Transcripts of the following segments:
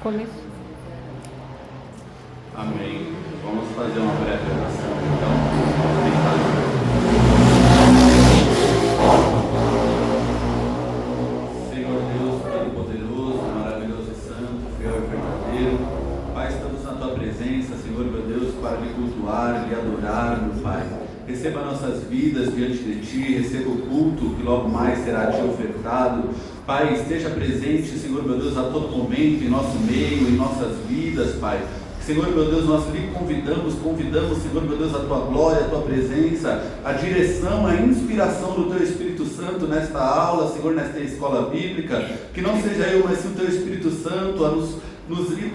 Começou. Amém. Vamos fazer uma breve oração, então. Senhor Deus Todo-Poderoso, maravilhoso e santo, fiel e verdadeiro, Pai, estamos na Tua presença, Senhor meu Deus, para lhe cultuar, lhe adorar, meu Pai. Receba nossas vidas diante de Ti, receba o culto que logo mais será a Ti ofertado. Pai, esteja presente, Senhor meu Deus, a todo momento, em nosso meio, em nossas vidas, Pai. Senhor meu Deus, nós lhe convidamos, Senhor meu Deus, a Tua glória, a Tua presença, a direção, a inspiração do Teu Espírito Santo nesta aula, Senhor, nesta escola bíblica, que não seja eu, mas sim o Teu Espírito Santo a nos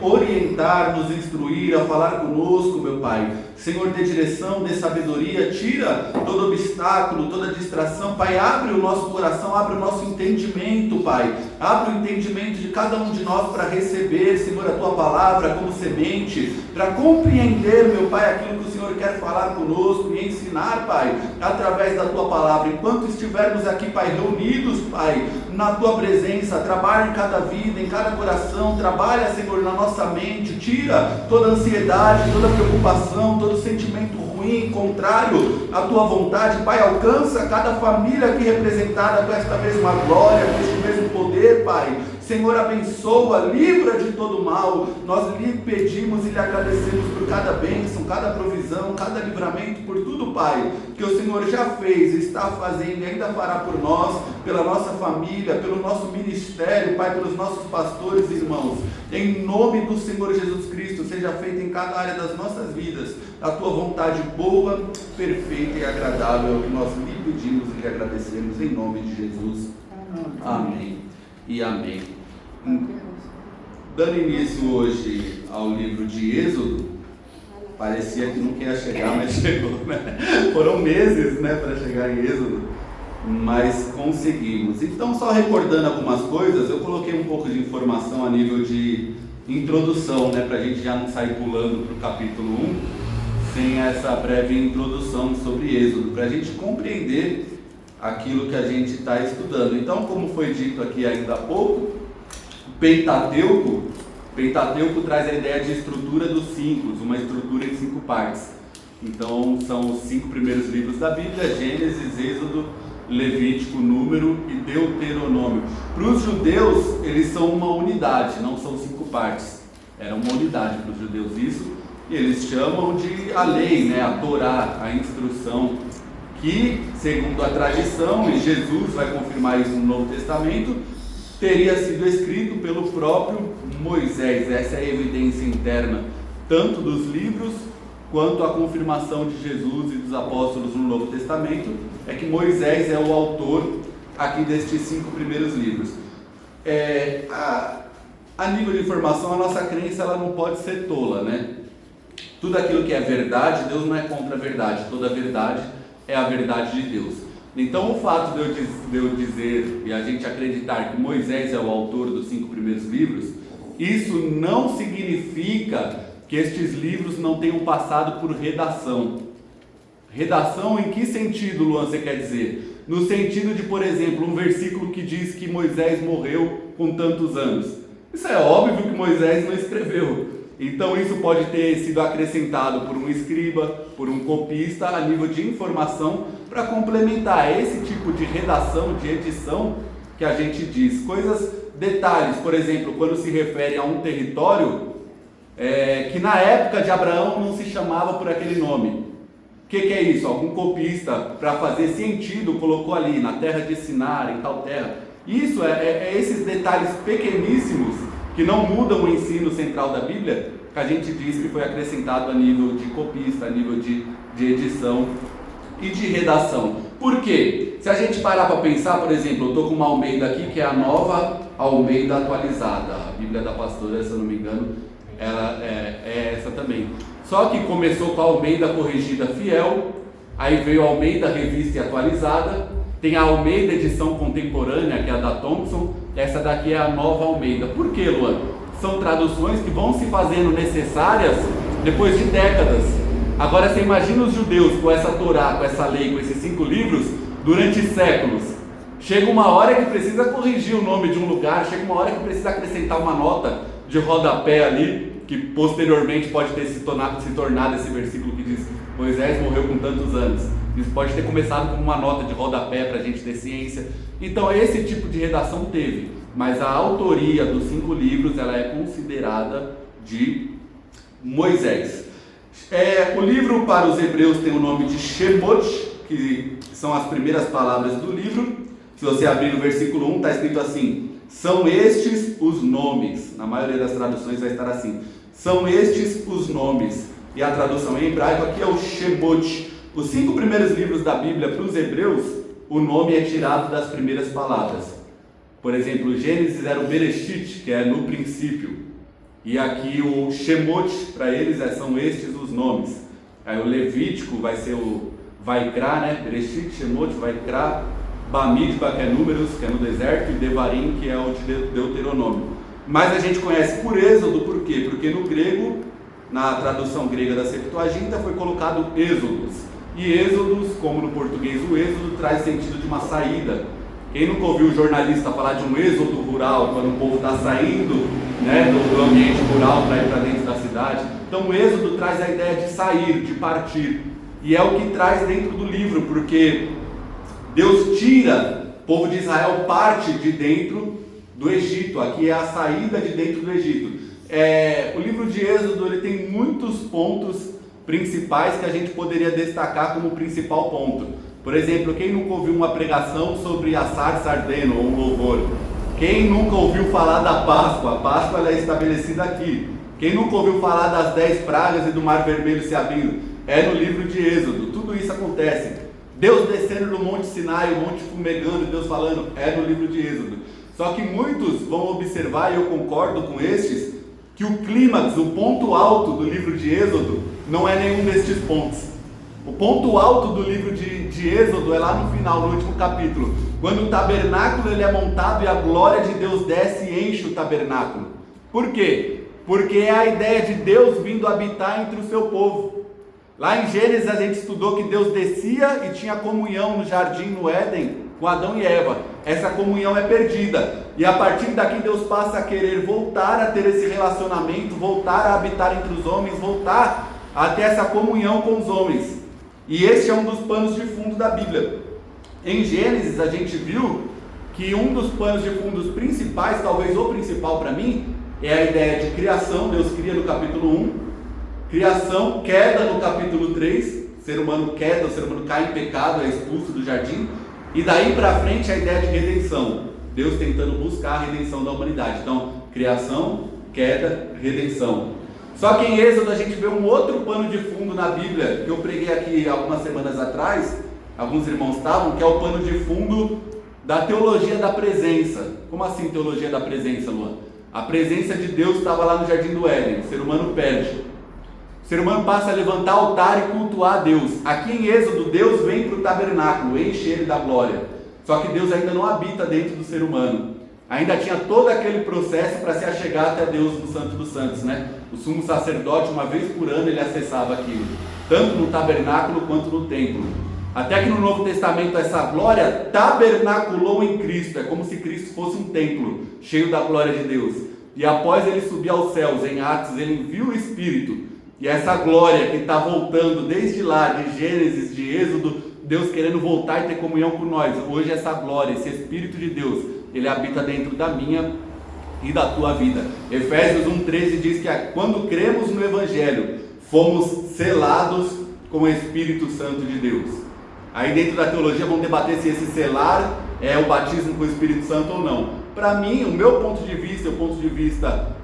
orientar, nos instruir, a falar conosco, meu Pai. Senhor, dê direção, dê sabedoria, tira todo obstáculo, toda distração, Pai, abre o nosso coração, abre o nosso entendimento, Pai, abre o entendimento de cada um de nós para receber, Senhor, a Tua palavra como semente, para compreender, meu Pai, aquilo que o Senhor quer falar conosco e ensinar, Pai, através da Tua palavra. Enquanto estivermos aqui, Pai, reunidos, Pai, na Tua presença, trabalha em cada vida, em cada coração, trabalha, Senhor, na nossa mente, tira toda ansiedade, toda preocupação, todo sentimento ruim, contrário à Tua vontade, Pai, alcança cada família aqui representada com esta mesma glória, com este mesmo poder, Pai. Senhor, abençoa, livra de todo mal. Nós lhe pedimos e lhe agradecemos por cada bênção, cada provisão, cada livramento, por tudo, Pai, que o Senhor já fez, está fazendo e ainda fará por nós, pela nossa família, pelo nosso ministério, Pai, pelos nossos pastores e irmãos. Em nome do Senhor Jesus Cristo, seja feita em cada área das nossas vidas a Tua vontade boa, perfeita e agradável, é o que nós lhe pedimos e lhe agradecemos, em nome de Jesus. Amém e amém. Dando início hoje ao livro de Êxodo, parecia que não ia chegar, mas chegou, né? Foram meses, né, para chegar em Êxodo, mas conseguimos. Então, só recordando algumas coisas, eu coloquei um pouco de informação a nível de introdução, né, para a gente já não sair pulando para o capítulo 1, sem essa breve introdução sobre Êxodo, para a gente compreender aquilo que a gente está estudando. Então, como foi dito aqui ainda há pouco, Pentateuco traz a ideia de estrutura dos 5, uma estrutura em 5 partes. Então são os 5 primeiros livros da Bíblia: Gênesis, Êxodo, Levítico, Número e Deuteronômio. Para os judeus, eles são uma unidade, não são 5 partes. Era uma unidade para os judeus isso, e eles chamam de a lei, né, a Torá, a instrução, que, segundo a tradição, e Jesus vai confirmar isso no Novo Testamento, teria sido escrito pelo próprio Moisés. Essa é a evidência interna, tanto dos livros, quanto a confirmação de Jesus e dos apóstolos no Novo Testamento, é que Moisés é o autor aqui destes 5 primeiros livros. A nível de informação, a nossa crença ela não pode ser tola, né? Tudo aquilo que é verdade, Deus não é contra a verdade, toda verdade é a verdade de Deus. Então, o fato de eu dizer e a gente acreditar que Moisés é o autor dos 5 primeiros livros, isso não significa que estes livros não tenham passado por redação. Redação em que sentido, Luan, você quer dizer? No sentido de, por exemplo, um versículo que diz que Moisés morreu com tantos anos. Isso é óbvio que Moisés não escreveu. Então isso pode ter sido acrescentado por um escriba, por um copista, a nível de informação, para complementar esse tipo de redação, de edição que a gente diz. Detalhes, por exemplo, quando se refere a um território que na época de Abraão não se chamava por aquele nome. O que é isso? Algum copista, para fazer sentido, colocou ali, na terra de Sinar, em tal terra. Isso é esses detalhes pequeníssimos, que não mudam o ensino central da Bíblia, que a gente diz que foi acrescentado a nível de copista, a nível de edição e de redação. Por quê? Se a gente parar para pensar, por exemplo, eu estou com uma Almeida aqui, que é a nova Almeida atualizada. A Bíblia da pastora, se eu não me engano, ela é essa também. Só que começou com a Almeida corrigida fiel, aí veio a Almeida revista e atualizada, tem a Almeida edição contemporânea, que é a da Thompson, essa daqui é a nova Almeida. Por quê, Luan? São traduções que vão se fazendo necessárias depois de décadas. Agora você imagina os judeus com essa Torá, com essa lei, com esses 5 livros, durante séculos. Chega uma hora que precisa corrigir o nome de um lugar, chega uma hora que precisa acrescentar uma nota de rodapé ali, que posteriormente pode ter se tornado esse versículo que diz: Moisés morreu com tantos anos. Isso pode ter começado como uma nota de rodapé para a gente ter ciência. Então esse tipo de redação teve, mas a autoria dos 5 livros ela é considerada de Moisés. O livro para os hebreus tem o nome de Shemot, que são as primeiras palavras do livro. Se você abrir no versículo 1, está escrito assim: são estes os nomes. Na maioria das traduções vai estar assim: são estes os nomes. E a tradução em hebraico aqui é o Shemot. Os 5 primeiros livros da Bíblia para os hebreus, o nome é tirado das primeiras palavras. Por exemplo, Gênesis era o Bereshit, que é no princípio. E aqui o Shemot, para eles, são estes os nomes. Aí o Levítico vai ser o Vaikra, né? Bereshit, Shemot, Vaikra, Bamidbar, que é Números, que é no deserto, e Devarim, que é o de Deuteronômio. Mas a gente conhece por Êxodo, por quê? Porque no grego, na tradução grega da Septuaginta, foi colocado Êxodos. E Êxodos, como no português o êxodo, traz sentido de uma saída. Quem nunca ouviu o jornalista falar de um êxodo rural, quando o povo está saindo, né, do ambiente rural para ir para dentro da cidade? Então o êxodo traz a ideia de sair, de partir. E é o que traz dentro do livro, porque Deus tira, o povo de Israel parte de dentro do Egito. Aqui é a saída de dentro do Egito. O livro de Êxodo ele tem muitos pontos principais que a gente poderia destacar como principal ponto. Por exemplo, quem nunca ouviu uma pregação sobre a sarça ardendo ou um louvor? Quem nunca ouviu falar da Páscoa? A Páscoa ela é estabelecida aqui. Quem nunca ouviu falar das 10 pragas e do Mar Vermelho se abrindo? É no livro de Êxodo. Tudo isso acontece. Deus descendo no Monte Sinai, o monte fumegando, Deus falando, é no livro de Êxodo. Só que muitos vão observar, e eu concordo com estes, que o clímax, o ponto alto do livro de Êxodo, não é nenhum destes pontos. O ponto alto do livro de Êxodo é lá no final, no último capítulo, quando o tabernáculo ele é montado e a glória de Deus desce e enche o tabernáculo. Por quê? Porque é a ideia de Deus vindo habitar entre o seu povo. Lá em Gênesis a gente estudou que Deus descia e tinha comunhão no jardim, no Éden, com Adão e Eva. Essa comunhão é perdida. E a partir daqui Deus passa a querer voltar a ter esse relacionamento, voltar a habitar entre os homens, voltar a ter essa comunhão com os homens. E esse é um dos panos de fundo da Bíblia. Em Gênesis a gente viu que um dos panos de fundo principais, talvez o principal para mim, é a ideia de criação. Deus cria no capítulo 1, criação, queda no capítulo 3, o ser humano queda, o ser humano cai em pecado, é expulso do jardim, e daí para frente a ideia de redenção, Deus tentando buscar a redenção da humanidade. Então, criação, queda, redenção. Só que em Êxodo a gente vê um outro pano de fundo na Bíblia, que eu preguei aqui algumas semanas atrás, alguns irmãos estavam, que é o pano de fundo da teologia da presença. Como assim teologia da presença, Luan? A presença de Deus estava lá no jardim do Éden, o ser humano perde. O ser humano passa a levantar altar e cultuar a Deus. Aqui em Êxodo, Deus vem para o tabernáculo, enche ele da glória. Só que Deus ainda não habita dentro do ser humano. Ainda tinha todo aquele processo para se achegar até Deus no Santo dos Santos, né? O sumo sacerdote, uma vez por ano, ele acessava aquilo, tanto no tabernáculo quanto no templo. Até que no Novo Testamento essa glória tabernaculou em Cristo. É como se Cristo fosse um templo, cheio da glória de Deus. E após ele subir aos céus, em Atos, ele envia o Espírito. E essa glória que está voltando desde lá, de Gênesis, de Êxodo, Deus querendo voltar e ter comunhão com nós. Hoje essa glória, esse Espírito de Deus, ele habita dentro da minha e da tua vida. Efésios 1,13 diz que quando cremos no Evangelho, fomos selados com o Espírito Santo de Deus. Aí dentro da teologia vão debater se esse selar é o batismo com o Espírito Santo ou não. Para mim, o meu ponto de vista, o ponto de vista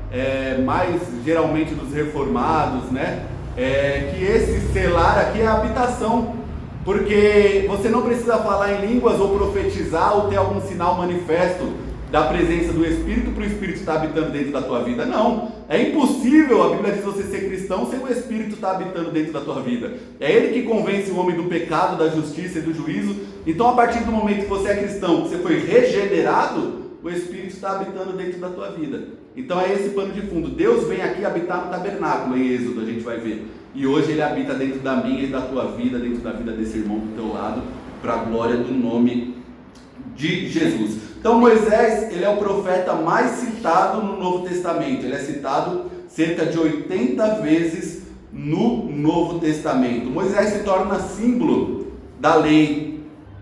mais geralmente dos reformados, né, que esse selar aqui é a habitação, porque você não precisa falar em línguas ou profetizar ou ter algum sinal manifesto da presença do Espírito para o Espírito estar habitando dentro da tua vida. Não, é impossível, a Bíblia diz, você ser cristão sem o Espírito estar habitando dentro da tua vida. É Ele que convence o homem do pecado, da justiça e do juízo. Então a partir do momento que você é cristão, que você foi regenerado, o Espírito está habitando dentro da tua vida. Então é esse pano de fundo. Deus vem aqui habitar no tabernáculo, em Êxodo a gente vai ver. E hoje Ele habita dentro da minha e da tua vida, dentro da vida desse irmão do teu lado, para a glória do nome de Jesus. Então Moisés, ele é o profeta mais citado no Novo Testamento. Ele é citado cerca de 80 vezes no Novo Testamento. Moisés se torna símbolo da lei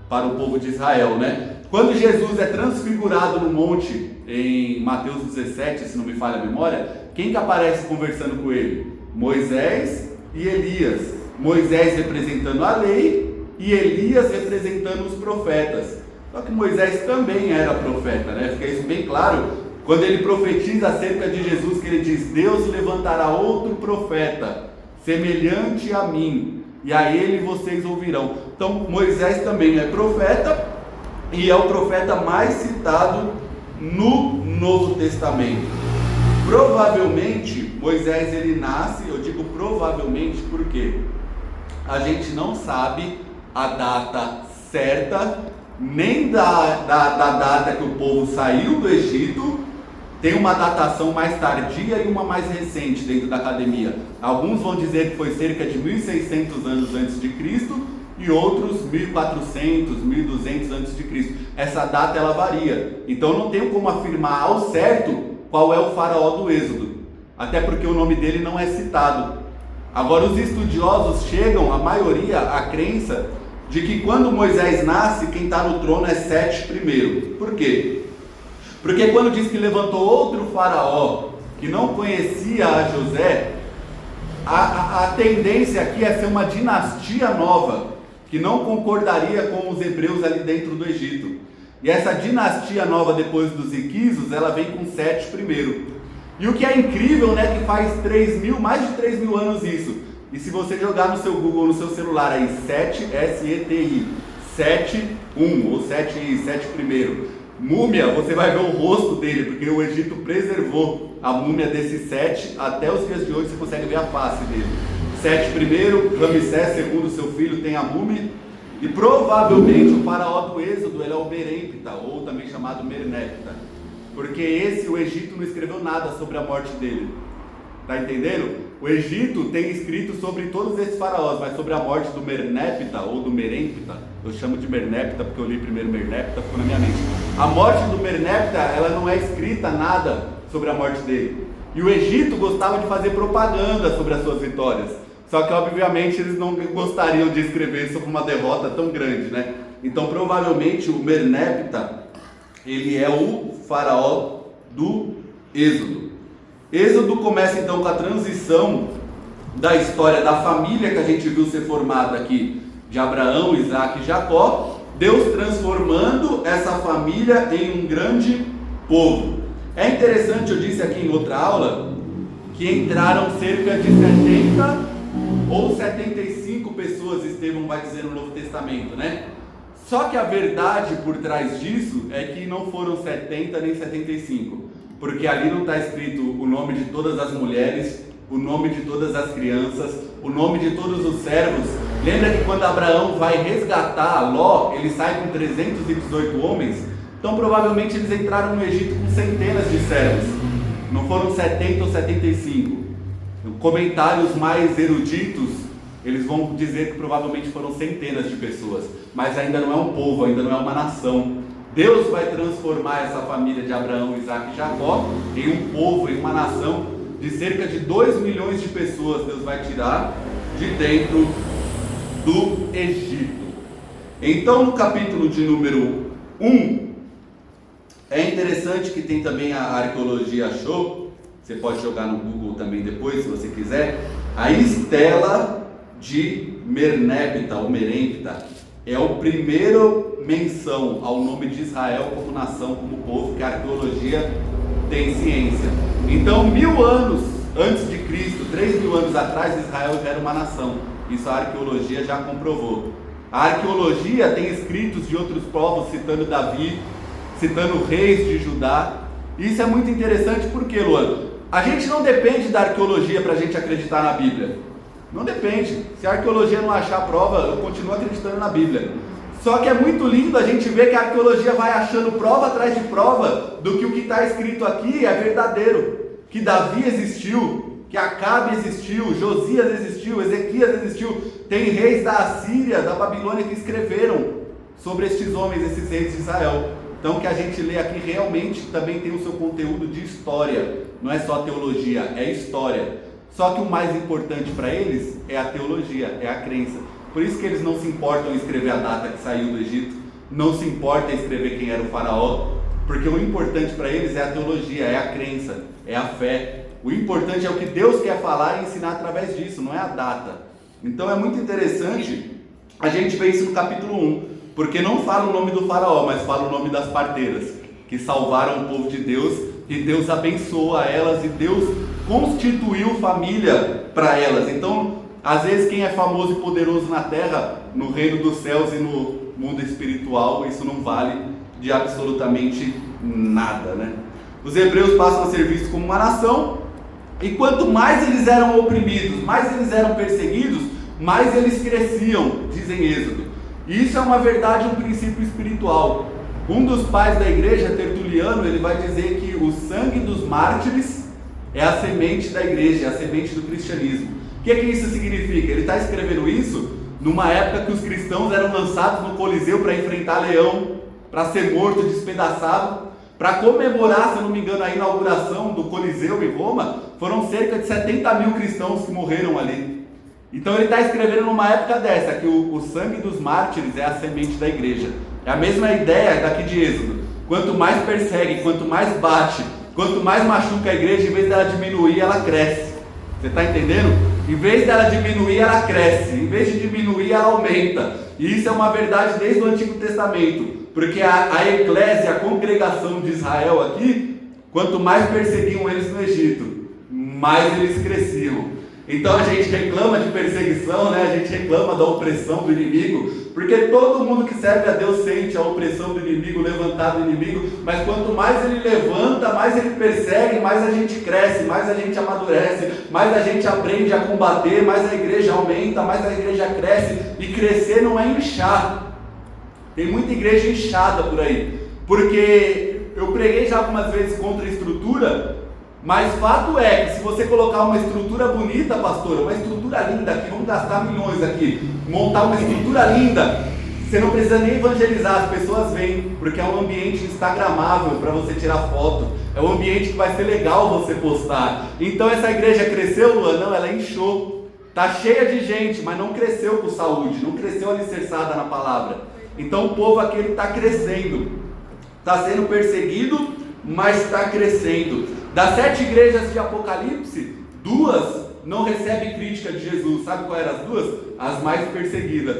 para o povo de Israel, né? Quando Jesus é transfigurado no monte, em Mateus 17, se não me falha a memória, quem que aparece conversando com ele? Moisés e Elias. Moisés representando a lei e Elias representando os profetas. Só que Moisés também era profeta, né? Fica isso bem claro quando ele profetiza acerca de Jesus, que ele diz: Deus levantará outro profeta, semelhante a mim, e a ele vocês ouvirão. Então Moisés também é profeta, e é o profeta mais citado no Novo Testamento. Provavelmente Moisés ele nasce, eu digo provavelmente porque a gente não sabe a data certa, nem da data que o povo saiu do Egito. Tem uma datação mais tardia e uma mais recente dentro da academia. Alguns vão dizer que foi cerca de 1600 anos antes de Cristo e outros 1400, 1200 antes de Cristo. Essa data ela varia. Então não tenho como afirmar ao certo qual é o faraó do Êxodo, até porque o nome dele não é citado. Agora os estudiosos chegam, a maioria, à crença de que quando Moisés nasce, quem está no trono é Sete I. Por quê? Porque quando diz que levantou outro faraó que não conhecia a José, a tendência aqui é ser uma dinastia nova, que não concordaria com os hebreus ali dentro do Egito. E essa dinastia nova depois dos Iquisos, ela vem com Sete I. E o que é incrível, né, que faz mais de 3 mil anos isso. E se você jogar no seu Google, no seu celular aí, Seti, S-E-T-I, Sete ou Sete I, múmia, você vai ver o rosto dele, porque o Egito preservou a múmia desse Sete até os dias de hoje, você consegue ver a face dele. Sete I, Ramsés II, seu filho, tem a múmia, e provavelmente o faraó do Êxodo ele é o Merempta, ou também chamado Mernepta, porque o Egito não escreveu nada sobre a morte dele. Tá entendendo? O Egito tem escrito sobre todos esses faraós, mas sobre a morte do Mernepta ou do Merempta, eu chamo de Mernepta porque eu li primeiro Mernepta, ficou na minha mente. A morte do Mernepta, ela não é escrita nada sobre a morte dele. E o Egito gostava de fazer propaganda sobre as suas vitórias. Só que obviamente eles não gostariam de escrever sobre uma derrota tão grande, né? Então provavelmente o Mernepta, ele é o faraó do Êxodo. Êxodo começa então com a transição da história da família que a gente viu ser formada aqui, de Abraão, Isaac e Jacó, Deus transformando essa família em um grande povo. É interessante, eu disse aqui em outra aula, que entraram cerca de 70 ou 75 pessoas, Estevão vai dizer no Novo Testamento, né? Só que a verdade por trás disso é que não foram 70 nem 75. Porque ali não está escrito o nome de todas as mulheres, o nome de todas as crianças, o nome de todos os servos. Lembra que quando Abraão vai resgatar Ló, ele sai com 318 homens? Então provavelmente eles entraram no Egito com centenas de servos. Não foram 70 ou 75. Comentários mais eruditos, eles vão dizer que provavelmente foram centenas de pessoas. Mas ainda não é um povo, ainda não é uma nação. Deus vai transformar essa família de Abraão, Isaac e Jacó em um povo, em uma nação de cerca de 2 milhões de pessoas. Deus vai tirar de dentro do Egito. Então no capítulo de número 1, é interessante que tem também a arqueologia achou, você pode jogar no Google também depois se você quiser, a estela de Mernepta ou Merempta. É o primeiro menção ao nome de Israel como nação, como povo, que a arqueologia tem ciência. Então 1000 anos antes de Cristo, 3000 anos atrás, Israel já era uma nação. Isso a arqueologia já comprovou. A arqueologia tem escritos de outros povos citando Davi, citando reis de Judá. Isso é muito interessante porque, Luan, a gente não depende da arqueologia para a gente acreditar na Bíblia. Não depende. Se a arqueologia não achar prova, eu continuo acreditando na Bíblia. Só que é muito lindo a gente ver que a arqueologia vai achando prova atrás de prova do que o que está escrito aqui é verdadeiro. Que Davi existiu, que Acabe existiu, Josias existiu, Ezequias existiu. Tem reis da Assíria, da Babilônia que escreveram sobre estes homens, esses reis de Israel. Então o que a gente lê aqui realmente também tem o seu conteúdo de história, não é só teologia, é história. Só que o mais importante para eles é a teologia, é a crença. Por isso que eles não se importam em escrever a data que saiu do Egito, não se importa em escrever quem era o faraó, porque o importante para eles é a teologia, é a crença, é a fé. O importante é o que Deus quer falar e ensinar através disso, não é a data. Então é muito interessante a gente ver isso no capítulo 1, porque não fala o nome do faraó, mas fala o nome das parteiras, que salvaram o povo de Deus, e Deus abençoa elas, e Deus constituiu família para elas. Então, às vezes quem é famoso e poderoso na terra, no reino dos céus e no mundo espiritual, isso não vale de absolutamente nada, né? Os hebreus passam a ser vistos como uma nação, e quanto mais eles eram oprimidos, mais eles eram perseguidos, mais eles cresciam, diz em Êxodo. E isso é uma verdade, um princípio espiritual. Um dos pais da igreja, Tertuliano, ele vai dizer que o sangue dos mártires é a semente da igreja, é a semente do cristianismo. O que isso significa? Ele está escrevendo isso numa época que os cristãos eram lançados no Coliseu para enfrentar leão, para ser morto, despedaçado. Para comemorar, se eu não me engano, a inauguração do Coliseu em Roma, foram cerca de 70 mil cristãos que morreram ali. Então ele está escrevendo numa época dessa, que o sangue dos mártires é a semente da igreja. É a mesma ideia daqui de Êxodo. Quanto mais persegue, quanto mais bate, quanto mais machuca a igreja, em vez dela diminuir, ela cresce. Você está entendendo? Em vez dela diminuir, ela cresce. Em vez de diminuir, ela aumenta. E isso é uma verdade desde o Antigo Testamento. Porque a eclésia, a congregação de Israel aqui, quanto mais perseguiam eles no Egito, mais eles cresciam. Então a gente reclama de perseguição, né? A gente reclama da opressão do inimigo, porque todo mundo que serve a Deus sente a opressão do inimigo, levantar do inimigo, mas quanto mais ele levanta, mais ele persegue, mais a gente cresce, mais a gente amadurece, mais a gente aprende a combater, mais a igreja aumenta, mais a igreja cresce. E crescer não é inchar. Tem muita igreja inchada por aí, porque eu preguei já algumas vezes contra a estrutura. Mas fato é que se você colocar uma estrutura bonita, pastor, uma estrutura linda aqui, vamos gastar milhões aqui, montar uma estrutura linda, você não precisa nem evangelizar, as pessoas vêm, porque é um ambiente instagramável para você tirar foto, é um ambiente que vai ser legal você postar. Então essa igreja cresceu, Luan? Não, ela inchou, está cheia de gente, mas não cresceu com saúde, não cresceu alicerçada na palavra. Então o povo aqui está crescendo, está sendo perseguido, mas está crescendo. Das 7 igrejas de Apocalipse, 2 não recebem crítica de Jesus. Sabe qual eram as 2? As mais perseguidas.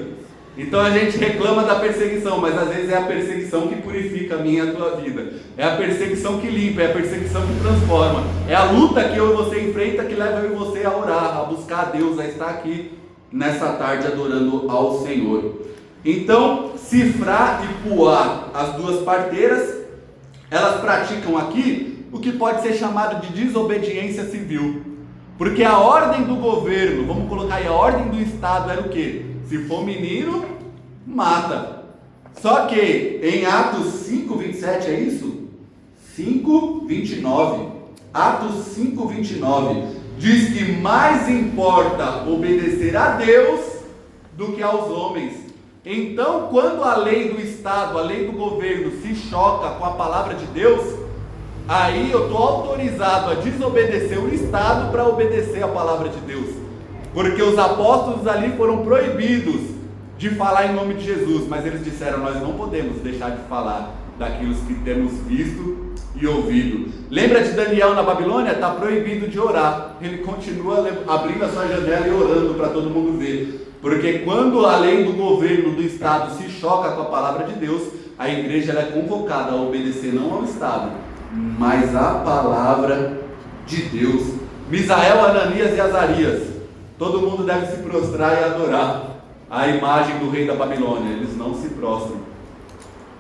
Então a gente reclama da perseguição, mas às vezes é a perseguição que purifica a minha e a tua vida. É a perseguição que limpa, é a perseguição que transforma. É a luta que eu e você enfrenta que leva eu e você a orar, a buscar a Deus, a estar aqui nessa tarde adorando ao Senhor. Então, Sifrá e Puá, as 2 parteiras, elas praticam aqui o que pode ser chamado de desobediência civil, porque a ordem do governo, vamos colocar aí, a ordem do Estado era o quê? Se for menino, mata. Só que em Atos 5:27, é isso? 5:29, Atos 5:29, diz que mais importa obedecer a Deus do que aos homens. Então, quando a lei do Estado, a lei do governo se choca com a palavra de Deus, aí eu estou autorizado a desobedecer o Estado para obedecer a palavra de Deus, porque os apóstolos ali foram proibidos de falar em nome de Jesus, mas eles disseram: nós não podemos deixar de falar daquilo que temos visto e ouvido. Lembra de Daniel na Babilônia? Está proibido de orar, ele continua abrindo a sua janela e orando para todo mundo ver, porque quando a lei do governo do Estado se choca com a palavra de Deus, a igreja ela é convocada a obedecer não ao Estado, mas a palavra de Deus. Misael, Ananias e Azarias, todo mundo deve se prostrar e adorar a imagem do rei da Babilônia. Eles não se prostram.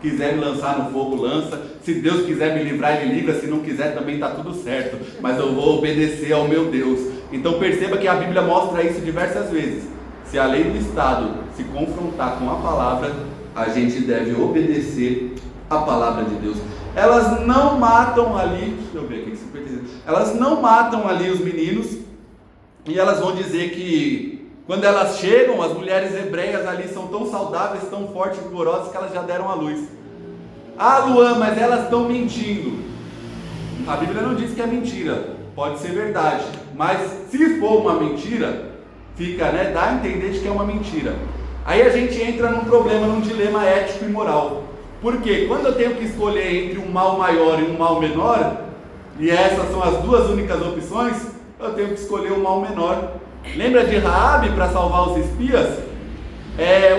Quiser me lançar no fogo, lança. Se Deus quiser me livrar, Ele livra. Se não quiser, também está tudo certo, mas eu vou obedecer ao meu Deus. Então perceba que a Bíblia mostra isso diversas vezes. Se a lei do Estado se confrontar com a palavra, a gente deve obedecer a palavra de Deus. Elas não matam ali, deixa eu ver aqui, 56. Elas não matam ali os meninos, e elas vão dizer que quando elas chegam, as mulheres hebreias ali são tão saudáveis, tão fortes e vigorosas que elas já deram à luz. Ah, Luan, mas elas estão mentindo. A Bíblia não diz que é mentira, pode ser verdade, mas se for uma mentira, fica, dá a entender de que é uma mentira. Aí a gente entra num problema, num dilema ético e moral. Porque quando eu tenho que escolher entre um mal maior e um mal menor, e essas são as duas únicas opções, eu tenho que escolher o mal menor. Lembra de Raabe para salvar os espias?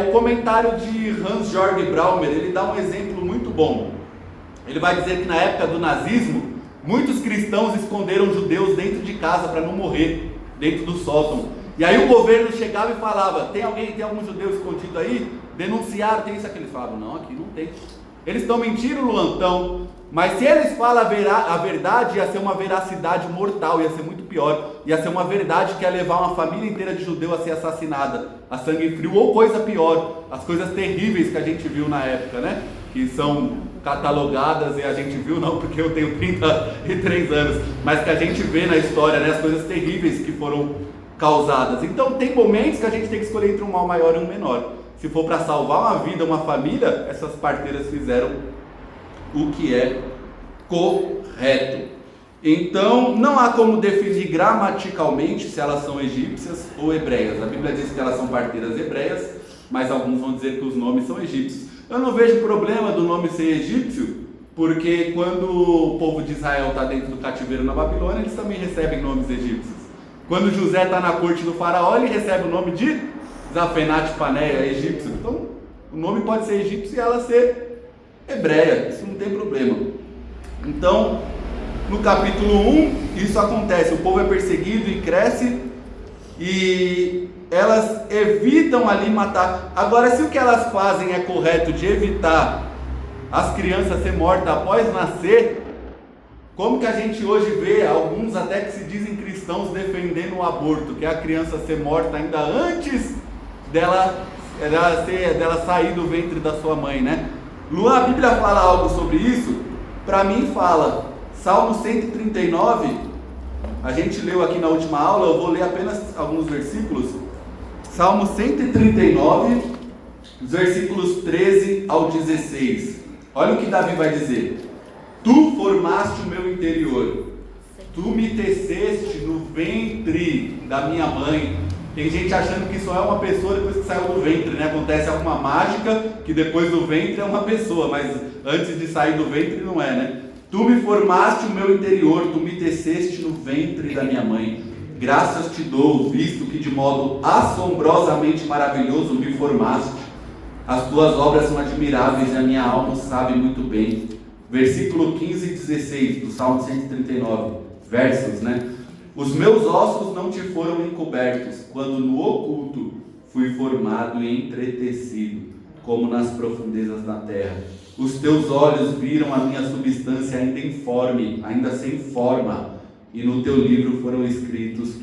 O comentário de Hans-Georg Braumer, ele dá um exemplo muito bom. Ele vai dizer que na época do nazismo, muitos cristãos esconderam judeus dentro de casa para não morrer, dentro do sótão. E aí o governo chegava e falava: tem algum judeu escondido aí? Denunciaram, tem isso aqui. Eles falavam: não, aqui não tem. Eles estão mentindo, Luan? Estão. Mas se eles falam a verdade, ia ser uma veracidade mortal, ia ser muito pior. Ia ser uma verdade que ia levar uma família inteira de judeu a ser assassinada, a sangue frio, ou coisa pior, as coisas terríveis que a gente viu na época, que são catalogadas, e a gente viu não porque eu tenho 33 anos, mas que a gente vê na história, as coisas terríveis que foram causadas. Então tem momentos que a gente tem que escolher entre um mal maior e um menor. Se for para salvar uma vida, uma família, essas parteiras fizeram o que é correto. Então não há como definir gramaticalmente se elas são egípcias ou hebreias. A Bíblia diz que elas são parteiras hebreias, mas alguns vão dizer que os nomes são egípcios. Eu não vejo problema do nome ser egípcio, porque quando o povo de Israel está dentro do cativeiro na Babilônia, eles também recebem nomes egípcios. Quando José está na corte do faraó, ele recebe o nome de Zafenat-Paneia, egípcio. Então, o nome pode ser egípcio e ela ser hebreia, isso não tem problema. Então, no capítulo 1, isso acontece, o povo é perseguido e cresce, e elas evitam ali matar. Agora, se o que elas fazem é correto de evitar as crianças ser mortas após nascer, como que a gente hoje vê alguns até que se dizem cristãos defendendo o aborto, que é a criança ser morta ainda antes dela sair do ventre da sua mãe, Luan, a Bíblia fala algo sobre isso? Para mim fala. Salmo 139, a gente leu aqui na última aula, eu vou ler apenas alguns versículos. Salmo 139, versículos 13 ao 16. Olha o que Davi vai dizer: Tu formaste o meu interior, tu me teceste no ventre da minha mãe. Tem gente achando que só é uma pessoa depois que saiu do ventre, Acontece alguma mágica que depois do ventre é uma pessoa, mas antes de sair do ventre não é, Tu me formaste o meu interior, tu me teceste no ventre da minha mãe. Graças te dou, visto que de modo assombrosamente maravilhoso me formaste. As tuas obras são admiráveis e a minha alma sabe muito bem. Versículo 15 e 16 do Salmo 139, versos, Os meus ossos não te foram encobertos, quando no oculto fui formado e entretecido, como nas profundezas da terra. Os teus olhos viram a minha substância ainda informe, ainda sem forma, e no teu livro foram escritos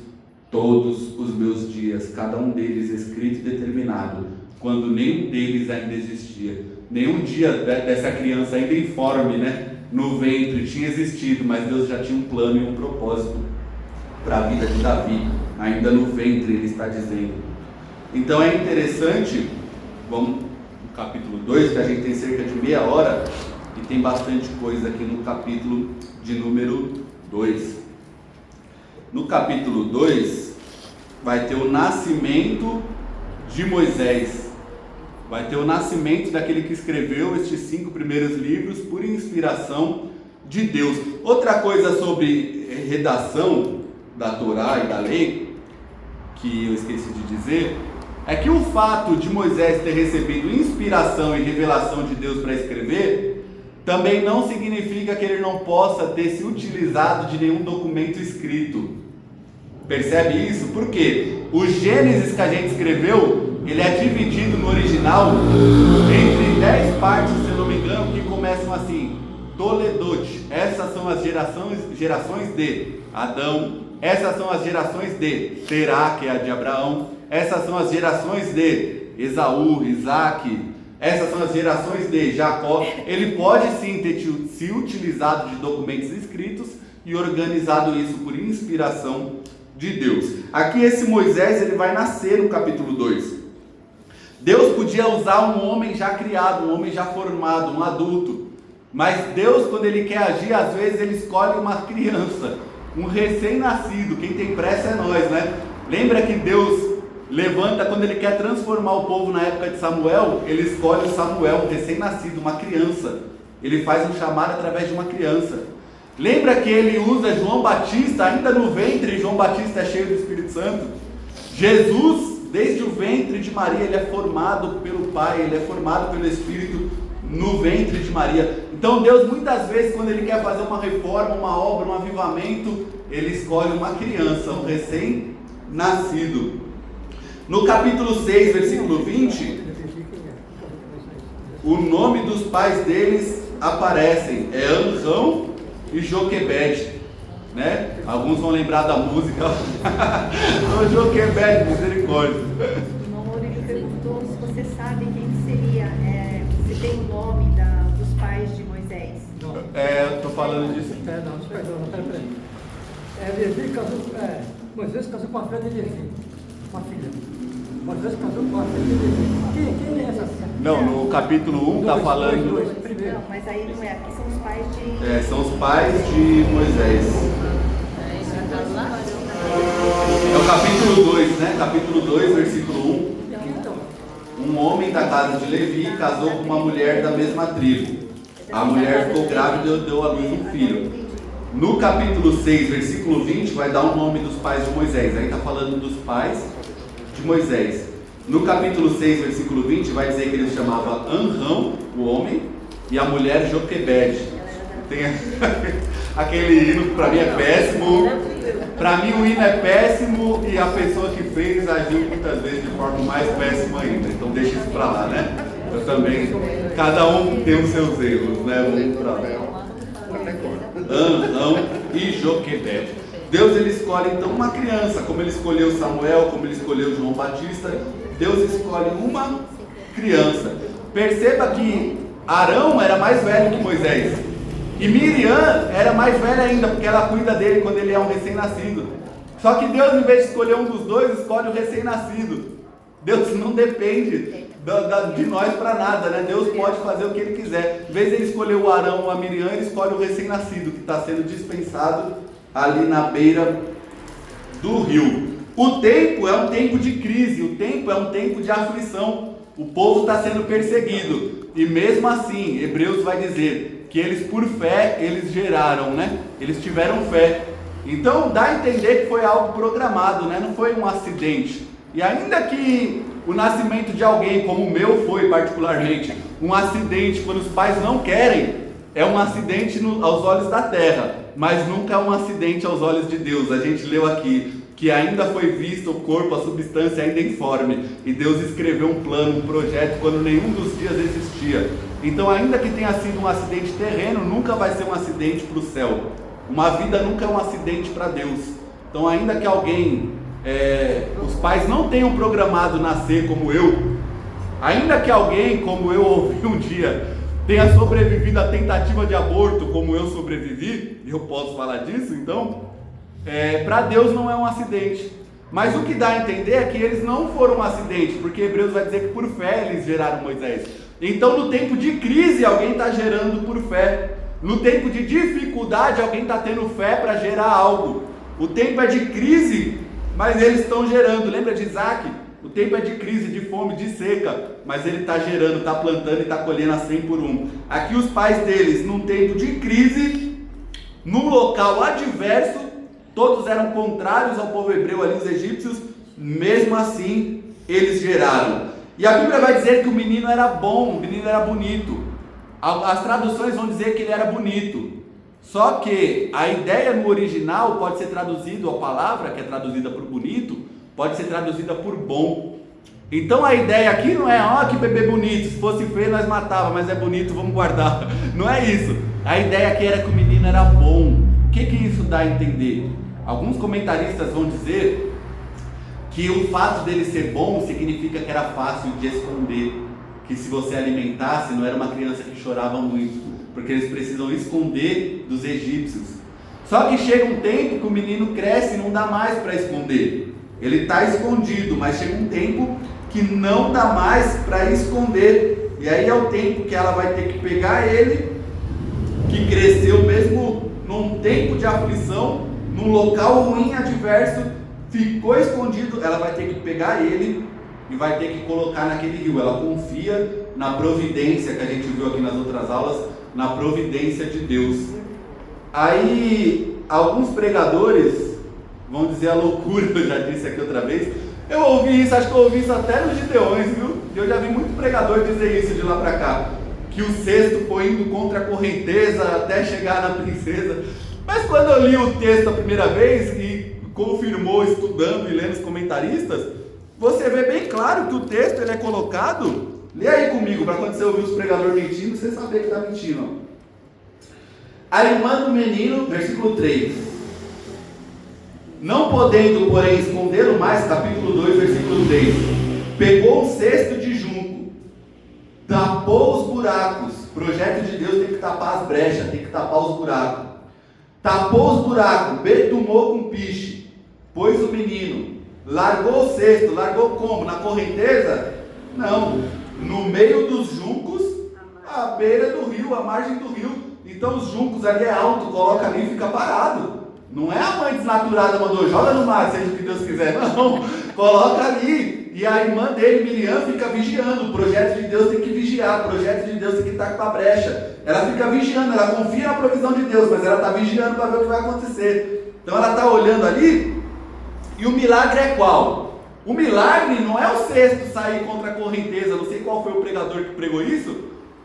todos os meus dias, cada um deles escrito e determinado, quando nenhum deles ainda existia. Nenhum dia dessa criança ainda informe, no ventre tinha existido, mas Deus já tinha um plano e um propósito para a vida de Davi, ainda no ventre ele está dizendo. Então é interessante, vamos no capítulo 2, que a gente tem cerca de meia hora, e tem bastante coisa aqui no capítulo de número 2. No capítulo 2, vai ter o nascimento de Moisés, vai ter o nascimento daquele que escreveu estes 5 primeiros livros por inspiração de Deus. Outra coisa sobre redação da Torá e da lei, que eu esqueci de dizer, é que o fato de Moisés ter recebido inspiração e revelação de Deus para escrever, também não significa que ele não possa ter se utilizado de nenhum documento escrito. Percebe isso? Por quê? O Gênesis que a gente escreveu, ele é dividido no original entre 10 partes, se eu não me engano, que começam assim: Toledot, essas são as gerações de Adão, essas são as gerações de Terá, que é a de Abraão, essas são as gerações de Esaú, Isaac, essas são as gerações de Jacó. Ele pode sim ter se utilizado de documentos escritos e organizado isso por inspiração de Deus. Aqui esse Moisés, ele vai nascer no capítulo 2. Deus podia usar um homem já criado, um homem já formado, um adulto, Mas Deus, quando Ele quer agir, às vezes Ele escolhe uma criança, um recém-nascido. Quem tem pressa é nós, né? Lembra que Deus levanta, quando Ele quer transformar o povo na época de Samuel, Ele escolhe o Samuel, um recém-nascido, uma criança. Ele faz um chamado através de uma criança. Lembra que Ele usa João Batista, ainda no ventre, João Batista é cheio do Espírito Santo. Jesus, desde o ventre de Maria, Ele é formado pelo Pai, Ele é formado pelo Espírito no ventre de Maria. Então Deus, muitas vezes, quando Ele quer fazer uma reforma, uma obra, um avivamento, Ele escolhe uma criança, um recém-nascido. No capítulo 6, versículo 20, o nome dos pais deles aparecem, é Anrão e Joquebede, né? Alguns vão lembrar da música, o Joquebede, misericórdia. O irmão Maurílio perguntou se você sabe quem seria, se tem o nome dos pais de Moisés. Eu estou falando disso. Peraí. Levi casou, Moisés casou com a filha de Levi, uma filha. Moisés casou com a filha de Levi. Quem é essa filha? Não, no capítulo 1 está falando. Não, mas aí não é, aqui são os pais de... São os pais de Moisés. É o capítulo 2, né? Capítulo 2, versículo 1. Um homem da casa de Levi casou com uma mulher da mesma tribo. A mulher ficou grávida e deu à luz um filho. No capítulo 6, versículo 20, vai dar o nome dos pais de Moisés. Aí está falando dos pais de Moisés. No capítulo 6, versículo 20, vai dizer que ele se chamava Anrão, o homem, e a mulher Joquebede. Tem aquele hino que para mim é péssimo. Para mim o hino é péssimo e a pessoa que fez agiu muitas vezes de forma mais péssima ainda. Então deixa isso para lá, né? Eu também, cada um tem os seus erros, né? Vamos para lá. Anrão e Joquebede. Deus, ele escolhe então uma criança, como ele escolheu Samuel, como ele escolheu João Batista. Deus escolhe uma criança. Perceba que Arão era mais velho que Moisés, e Miriam era mais velha ainda, porque ela cuida dele quando ele é um recém-nascido. Só que Deus, em vez de escolher um dos dois, escolhe o recém-nascido. Deus não depende de nós para nada, né? Deus pode fazer o que Ele quiser. Em vez de Ele escolher o Arão ou a Miriam, Ele escolhe o recém-nascido, que está sendo dispensado ali na beira do rio. O tempo é um tempo de crise, o tempo é um tempo de aflição. O povo está sendo perseguido, e mesmo assim, Hebreus vai dizer que eles, por fé, eles geraram, né? Eles tiveram fé. Então dá a entender que foi algo programado, né? Não foi um acidente. E ainda que o nascimento de alguém, como o meu foi particularmente, um acidente quando os pais não querem, é um acidente aos olhos da terra, mas nunca é um acidente aos olhos de Deus. A gente leu aqui que ainda foi visto o corpo, a substância ainda informe, e Deus escreveu um plano, um projeto quando nenhum dos dias existia. Então, ainda que tenha sido um acidente terreno, nunca vai ser um acidente para o céu. Uma vida nunca é um acidente para Deus. Então, ainda que alguém, os pais não tenham programado nascer como eu, ainda que alguém, como eu ouvi um dia, tenha sobrevivido à tentativa de aborto como eu sobrevivi, eu posso falar disso, então, para Deus não é um acidente. Mas o que dá a entender é que eles não foram um acidente, porque Hebreus vai dizer que por fé eles geraram Moisés. Então, no tempo de crise, alguém está gerando por fé. No tempo de dificuldade, alguém está tendo fé para gerar algo. O tempo é de crise, mas eles estão gerando. Lembra de Isaac? O tempo é de crise, de fome, de seca, mas ele está gerando, está plantando e está colhendo a 100 por 1. Aqui os pais deles, num tempo de crise, num local adverso, todos eram contrários ao povo hebreu ali, os egípcios, mesmo assim, eles geraram. E a Bíblia vai dizer que o menino era bom, o menino era bonito. As traduções vão dizer que ele era bonito. Só que a ideia no original pode ser traduzido, a palavra que é traduzida por bonito, pode ser traduzida por bom. Então a ideia aqui não é, que bebê bonito, se fosse feio nós matava, mas é bonito, vamos guardar. Não é isso. A ideia aqui era que o menino era bom. O que isso dá a entender? Alguns comentaristas vão dizer que o fato dele ser bom significa que era fácil de esconder, que se você alimentasse, não era uma criança que chorava muito, porque eles precisam esconder dos egípcios. Só que chega um tempo que o menino cresce e não dá mais para esconder. Ele está escondido, mas chega um tempo que não dá mais para esconder. E aí é o tempo que ela vai ter que pegar ele que cresceu mesmo num tempo de aflição, num local ruim, adverso, ficou escondido, ela vai ter que pegar ele e vai ter que colocar naquele rio. Ela confia na providência, que a gente viu aqui nas outras aulas, na providência de Deus. Aí, alguns pregadores vão dizer a loucura, eu já disse aqui outra vez. Eu ouvi isso, acho que eu ouvi isso até nos Gideões, viu? Eu já vi muito pregador dizer isso de lá pra cá, que o cesto foi indo contra a correnteza até chegar na princesa. Mas quando eu li o texto a primeira vez e confirmou estudando e lendo os comentaristas, você vê bem claro que o texto ele é colocado. Lê aí comigo, para quando você ouvir os pregadores mentindo, você saber que está mentindo. A irmã do menino, versículo 3. Não podendo, porém, escondê-lo mais, capítulo 2, versículo 3. Pegou um cesto de junco, tapou os buracos. Projeto de Deus tem que tapar as brechas, tem que tapar os buracos. Tapou os buracos, betumou com piche, pôs o menino, largou o cesto. Largou como? Na correnteza? Não, no meio dos juncos, à beira do rio, à margem do rio. Então os juncos ali é alto, coloca ali e fica parado. Não é a mãe desnaturada mandou, joga no mar, seja o que Deus quiser. Não, coloca ali. E a irmã dele, Miriam, fica vigiando. O projeto de Deus tem que vigiar, o projeto de Deus tem que estar com a brecha. Ela fica vigiando, ela confia na provisão de Deus, mas ela está vigiando para ver o que vai acontecer. Então ela está olhando ali. E o milagre é qual? O milagre não é o cesto sair contra a correnteza. Não sei qual foi o pregador que pregou isso,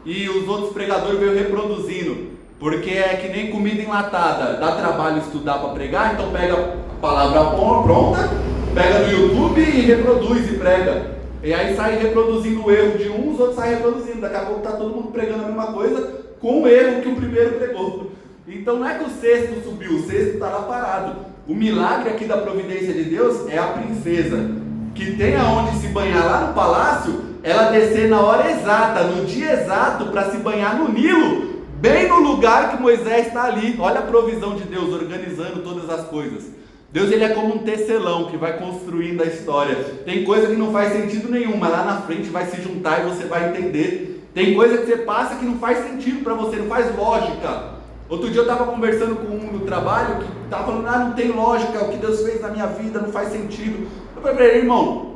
e os outros pregadores veio reproduzindo, porque é que nem comida enlatada, dá trabalho estudar para pregar, então pega a palavra pronta, pega no YouTube e reproduz e prega. E aí sai reproduzindo o erro de um, os outros saem reproduzindo. Daqui a pouco está todo mundo pregando a mesma coisa com o erro que o primeiro pregou. Então não é que o cesto subiu, o cesto está lá parado. O milagre aqui da providência de Deus é a princesa, que tem aonde se banhar lá no palácio, ela descer na hora exata, no dia exato, para se banhar no Nilo, bem no lugar que Moisés está ali. Olha a provisão de Deus organizando todas as coisas. Deus ele é como um tecelão que vai construindo a história. Tem coisa que não faz sentido nenhum, mas lá na frente vai se juntar e você vai entender. Tem coisa que você passa que não faz sentido para você, não faz lógica. Outro dia eu estava conversando com um no trabalho que estava falando, não tem lógica, o que Deus fez na minha vida não faz sentido. Eu falei para ele, irmão,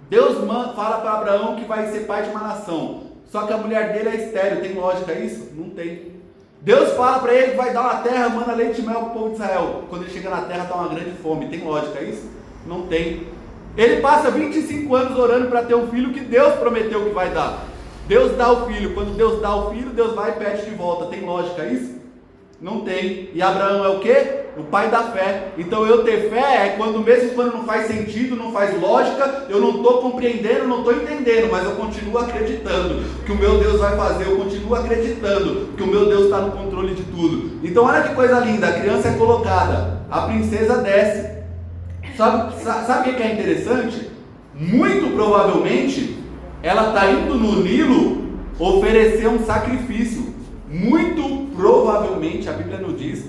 Deus fala para Abraão que vai ser pai de uma nação, só que a mulher dele é estéril, tem lógica isso? Não tem. Deus fala para ele que vai dar uma terra, manda leite e mel para o povo de Israel, quando ele chega na terra está uma grande fome, tem lógica isso? Não tem. Ele passa 25 anos orando para ter um filho que Deus prometeu que vai dar. Deus dá o filho, quando Deus dá o filho, Deus vai e pede de volta, tem lógica isso? Não tem. E Abraão é o quê? O pai da fé. Então eu ter fé é quando, mesmo quando não faz sentido, não faz lógica, eu não estou compreendendo, não estou entendendo, mas eu continuo acreditando que o meu Deus vai fazer, eu continuo acreditando que o meu Deus está no controle de tudo. Então olha que coisa linda, a criança é colocada, a princesa desce. Sabe o que é interessante? Muito provavelmente ela está indo no Nilo oferecer um sacrifício. Muito provavelmente, a Bíblia não diz,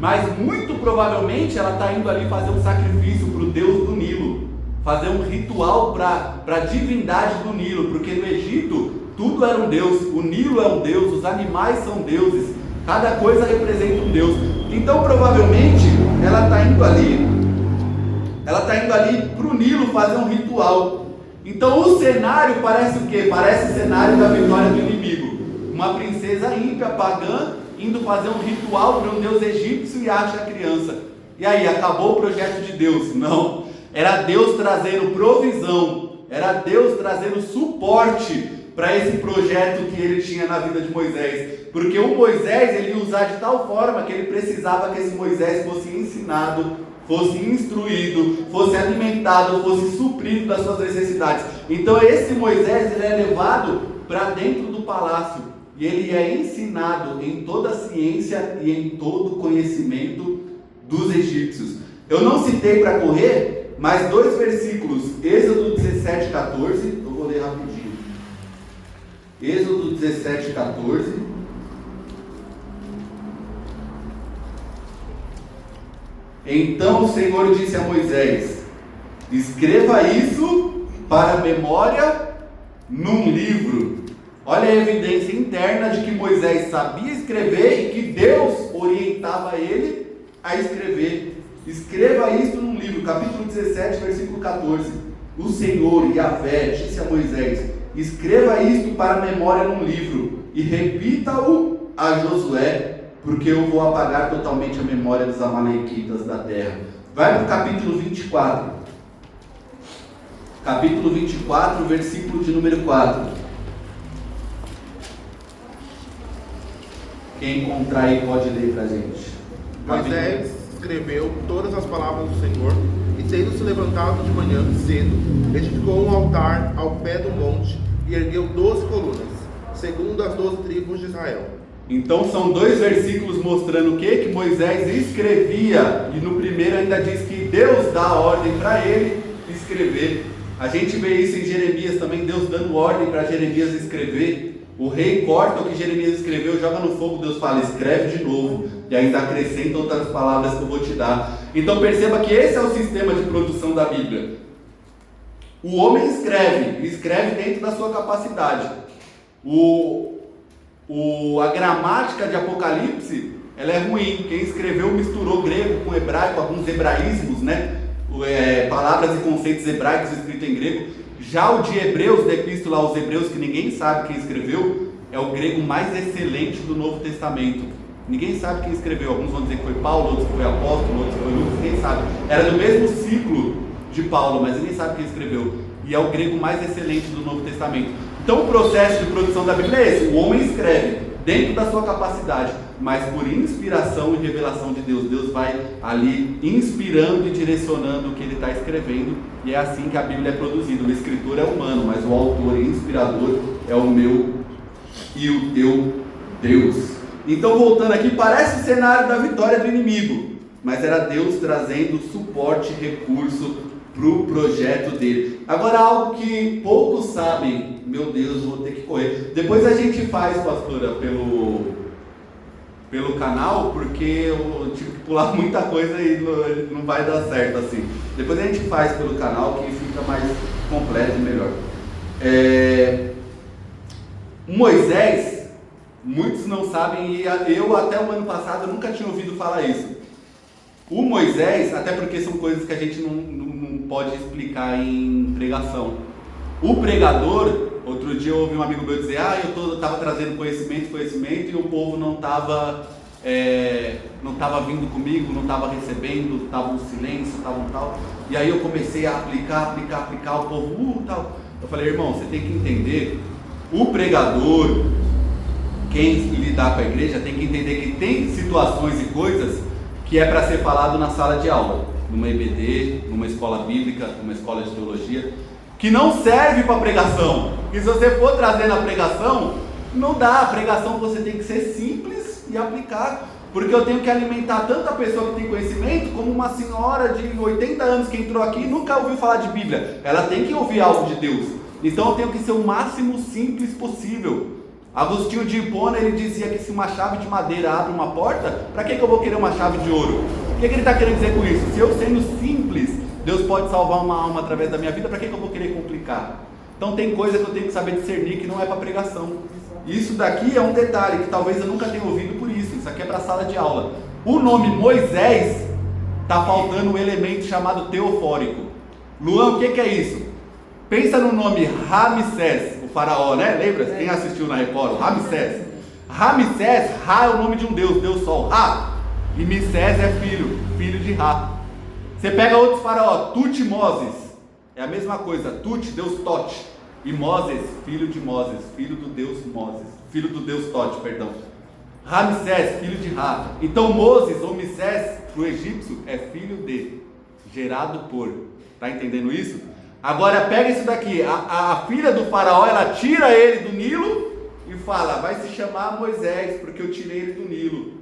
mas muito provavelmente ela está indo ali fazer um sacrifício para o Deus do Nilo, fazer um ritual para a divindade do Nilo, porque no Egito tudo era um Deus, o Nilo é um Deus, os animais são deuses, cada coisa representa um Deus. Então provavelmente ela está indo ali para o Nilo fazer um ritual. Então o cenário parece o quê? Parece o cenário da vitória do inimigo. Uma princesa ímpia, pagã, indo fazer um ritual para um deus egípcio e acha a criança. E aí, acabou o projeto de Deus? Não. Era Deus trazendo provisão, era Deus trazendo suporte para esse projeto que ele tinha na vida de Moisés. Porque o Moisés, ele ia usar de tal forma que ele precisava que esse Moisés fosse ensinado, fosse instruído, fosse alimentado, fosse suprido das suas necessidades. Então esse Moisés, ele é levado para dentro do palácio. E ele é ensinado em toda a ciência e em todo o conhecimento dos egípcios. Eu não citei para correr, mas 2 versículos, Êxodo 17, 14, eu vou ler rapidinho. Êxodo 17, 14. Então o Senhor disse a Moisés, escreva isso para memória num livro Olha a evidência interna de que Moisés sabia escrever e que Deus orientava ele a escrever. Escreva isto num livro, capítulo 17, versículo 14. O Senhor, Yahvé, disse a Moisés: escreva isto para a memória num livro e repita-o a Josué, porque eu vou apagar totalmente a memória dos amalequitas da terra. Vai para o capítulo 24. Capítulo 24, versículo de número 4. Quem encontrar aí pode ler para a gente. Moisés escreveu todas as palavras do Senhor e, tendo se levantado de manhã cedo, edificou um altar ao pé do monte e ergueu 12 colunas, segundo as 12 tribos de Israel. Então são dois versículos mostrando o que? Que Moisés escrevia, e no primeiro ainda diz que Deus dá ordem para ele escrever. A gente vê isso em Jeremias também, Deus dando ordem para Jeremias escrever. O rei corta o que Jeremias escreveu, joga no fogo, Deus fala: escreve de novo, e ainda acrescenta outras palavras que eu vou te dar. Então perceba que esse é o sistema de produção da Bíblia. O homem escreve dentro da sua capacidade. A gramática de Apocalipse, ela é ruim. Quem escreveu misturou grego com hebraico, alguns hebraísmos, né? Palavras e conceitos hebraicos escritos em grego. Já o de Hebreus, da epístola aos Hebreus, que ninguém sabe quem escreveu, é o grego mais excelente do Novo Testamento. Ninguém sabe quem escreveu. Alguns vão dizer que foi Paulo, outros que foi apóstolo, outros que foi Lucas, ninguém sabe. Era do mesmo ciclo de Paulo, mas ninguém sabe quem escreveu. E é o grego mais excelente do Novo Testamento. Então o processo de produção da Bíblia é esse: o homem escreve dentro da sua capacidade, mas por inspiração e revelação de Deus. Deus vai ali inspirando e direcionando o que ele está escrevendo, e é assim que a Bíblia é produzida. O escritor é humano, mas o autor e inspirador é o meu e o teu Deus. Então, voltando aqui, parece o cenário da vitória do inimigo, mas era Deus trazendo suporte e recurso para o projeto dele. Agora, algo que poucos sabem, meu Deus, vou ter que correr. Depois a gente faz, pastora, pelo canal, porque eu tive que pular muita coisa e não vai dar certo assim. Depois a gente faz pelo canal, que fica mais completo e melhor. Moisés, muitos não sabem, e eu até o ano passado nunca tinha ouvido falar isso. O Moisés, até porque são coisas que a gente não pode explicar em pregação. O pregador, outro dia eu ouvi um amigo meu dizer: eu estava trazendo conhecimento, e o povo não estava vindo comigo, não estava recebendo, estava um silêncio, estava um tal. E aí eu comecei a aplicar, o povo, tal. Eu falei: irmão, você tem que entender, o pregador, quem lidar com a igreja, tem que entender que tem situações e coisas que é para ser falado na sala de aula, numa EBD, numa escola bíblica, numa escola de teologia, que não serve para pregação. E se você for trazer na pregação, não dá. A pregação você tem que ser simples e aplicar, porque eu tenho que alimentar tanto a pessoa que tem conhecimento, como uma senhora de 80 anos que entrou aqui e nunca ouviu falar de Bíblia. Ela tem que ouvir algo de Deus. Então eu tenho que ser o máximo simples possível. Agostinho de Hipona, ele dizia que se uma chave de madeira abre uma porta, para que eu vou querer uma chave de ouro? O que ele está querendo dizer com isso? Se eu sendo simples, Deus pode salvar uma alma através da minha vida, para que eu vou querer complicar? Então tem coisa que eu tenho que saber discernir que não é para pregação. Isso daqui é um detalhe que talvez eu nunca tenha ouvido por isso. Isso aqui é para sala de aula. O nome Moisés está faltando um elemento chamado teofórico. Luan, o que é isso? Pensa no nome Ramsés, o faraó, né? Lembra? Quem assistiu na Record? Ramsés. Ramsés, Ra é o nome de um deus, Deus Sol, Ra. E Missés é filho de Ra. Você pega outros faraó, Tutmoses, é a mesma coisa. Tut, Deus Tote. E Moses, filho de Moses, filho do Deus Moses, filho do Deus Tote, perdão. Ramsés, filho de Ra. Então Moses ou Missés, para o egípcio, é filho de, gerado por. Está entendendo isso? Agora pega isso daqui, a filha do faraó, ela tira ele do Nilo e fala: vai se chamar Moisés, porque eu tirei ele do Nilo.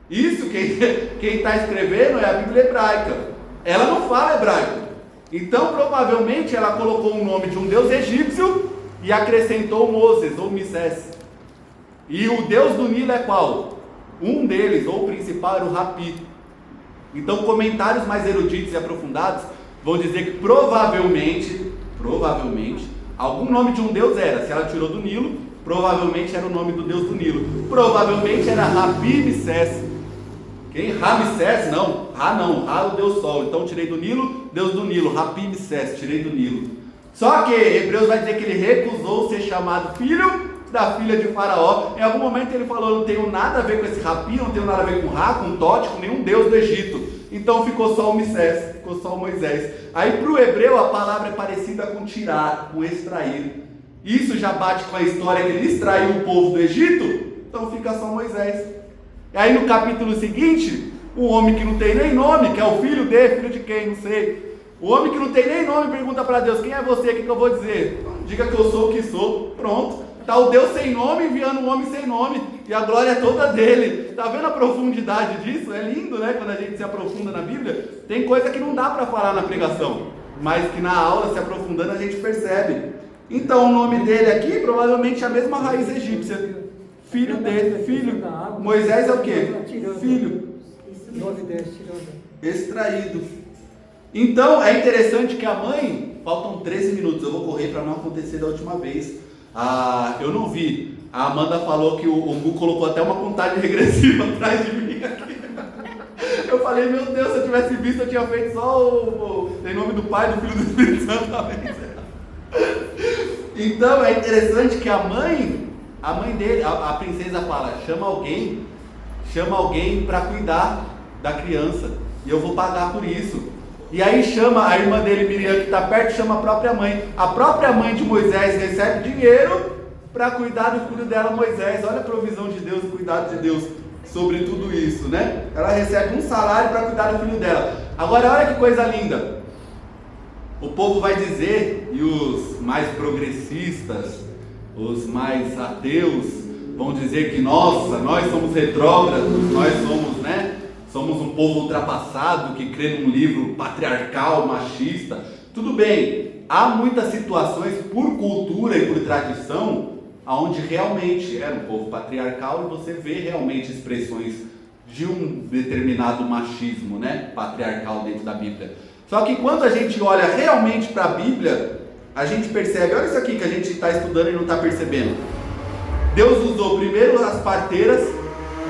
Isso quem está escrevendo é a Bíblia hebraica. Ela não fala hebraico. Então provavelmente ela colocou o nome de um deus egípcio e acrescentou Moses ou Missés. E o deus do Nilo é qual? Um deles, ou o principal, era o Rapi. Então comentários mais eruditos e aprofundados vão dizer que provavelmente, algum nome de um deus era. Se ela tirou do Nilo, Provavelmente era o nome do deus do Nilo. Provavelmente era Ramsés. Quem? Ramsés? Não. Ra é o deus Sol. Então tirei do Nilo, deus do Nilo. Ramsés, tirei do Nilo. Só que Hebreus vai dizer que ele recusou ser chamado filho da filha de Faraó. Em algum momento ele falou: não tenho nada a ver com esse Rapi, não tenho nada a ver com Ra, com Tote, com nenhum deus do Egito. Então ficou só o Moisés, ficou só o Moisés. Aí para o hebreu a palavra é parecida com tirar, com extrair. Isso já bate com a história que ele extraiu o povo do Egito, então fica só Moisés. E aí no capítulo seguinte, um homem que não tem nem nome, que é o filho dele, filho de quem? Não sei. O homem que não tem nem nome pergunta para Deus: quem é você? O que eu vou dizer? Diga que eu sou o que sou. Pronto. Está o Deus sem nome enviando um homem sem nome. E a glória é toda dele. Está vendo a profundidade disso? É lindo, né? Quando a gente se aprofunda na Bíblia. Tem coisa que não dá para falar na pregação, mas que na aula, se aprofundando, a gente percebe. Então o nome dele aqui provavelmente é a mesma raiz egípcia. Filho dele, filho. Moisés é o quê? Filho. Extraído. Então é interessante que a mãe, faltam 13 minutos, eu vou correr para não acontecer da última vez. Eu não vi. A Amanda falou que o Gu colocou até uma contagem regressiva atrás de mim aqui. Eu falei: meu Deus, se eu tivesse visto, eu tinha feito só em nome do Pai, do Filho e do Espírito Santo. Então é interessante que a mãe dele, a princesa fala: chama alguém para cuidar da criança, e eu vou pagar por isso. E aí chama a irmã dele, Miriam, que está perto, chama a própria mãe. A própria mãe de Moisés recebe dinheiro para cuidar do filho dela, Moisés. Olha a provisão de Deus, o cuidado de Deus sobre tudo isso, né? Ela recebe um salário para cuidar do filho dela. Agora olha que coisa linda. O povo vai dizer, e os mais progressistas, os mais ateus, vão dizer que, nossa, nós somos retrógrados, nós somos, né? Somos um povo ultrapassado que crê num livro patriarcal, machista. Tudo bem, há muitas situações por cultura e por tradição onde realmente era um povo patriarcal e você vê realmente expressões de um determinado machismo, né, patriarcal dentro da Bíblia. Só que quando a gente olha realmente para a Bíblia, a gente percebe, olha isso aqui que a gente está estudando e não está percebendo. Deus usou primeiro as parteiras,